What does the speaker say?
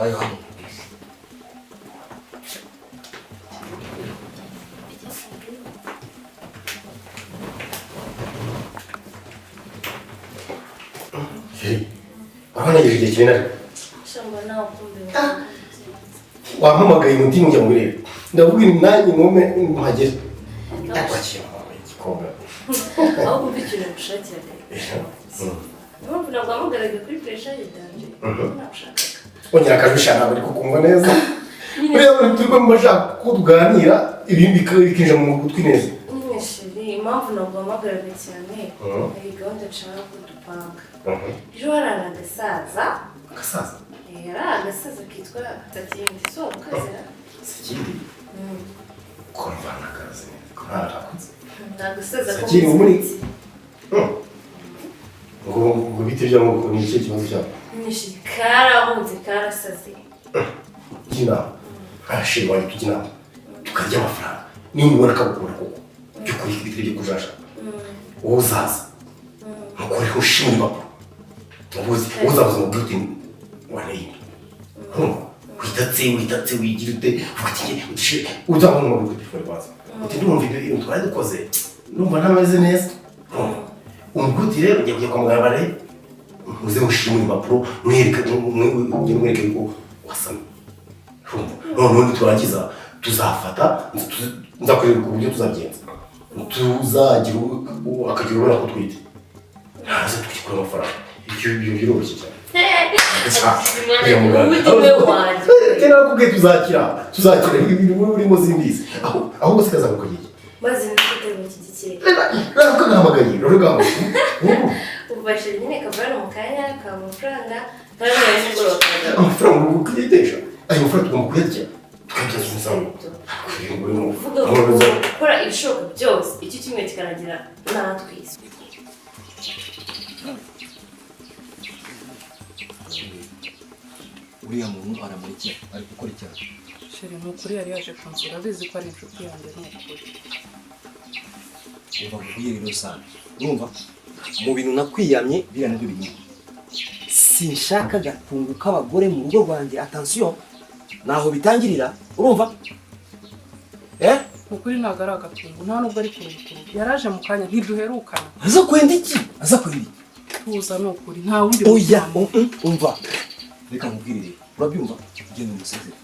wayo hano abana yije kinara shamba nawo kumbe wampamagaye umutima ujya muri rero ndabwira nanjye ngome mpageze ndakwakira igikombe aho kumbe ikintu gushakira ntabwo nagwamugaraga kuri pressure yidanje nagushaka ongera akabishana bari kukumva neza buriya buri turi mu bashaka ko tuganira ibindi bikinja mu gutwi neza nyeshiri impamvu nagwamugaraga cyane ari gahunda nshaka ko dupanga ejo harara agasaza yari agasaza kitwa Takindi so mukazira Sakindi korvana kazi karakuze agasaza ko Sakindi muri ngo biti bya mu ni iki kibazo cyabo nyeshiri karahunze karasaze kina ashirwa tukina tukarya amafaranga nimbona kabukura koko byo kuri ibiti byo kujasha uzaza mukore ushimba uzaza mu butin wanei witatse wigira ute ufite uzabona mu butin baza uti ndumva ibyo twari dukoze numva ntameze neza umuguti rero ugiye kujya kwa muganga bare muze mushimira impapuro mwereke ko wasamye none turangiza tuzafata nzakorera ku buryo tuzagenza tuzagira akagira ubona ko twite ntaze tukikora amafaranga ibyo biroroshye cyane kera kubwe tuzakira ibintu urimo zimbizi aho bose kazamuka giye maze nifite mu kigikire rero nahamagaye rero gamo ubashe nyine kavana mu kanya ka amafaranga kandi n'igoroba amafaranga ukuyitesha ayo mafaranga tugomba kuyarya tukabyaza umusaruro uvuga ngo gukora ibishoboka byose iki kimwe kikaragira natwise uriya muntu aramurikiye ari gukora icyaha sheri ni ukuri yari yaje kunsura abizi ko ari inshuti yanjye ni ukuri uva kuvuye rero sana urumva mu bintu nakwiyamye biriya nabyo birimo sinshaka gatungu k'abagore mu rugo rwanjye attention naho bitangirira urumva ukuri ntabwo ari agatungo nta nubwo ari kurukuru yaraje mu kanya ntiduherukana aza kwenda iki tuza ni ukuri nta wundi oya umva reka nkubwire urabyumva ugenda umusezere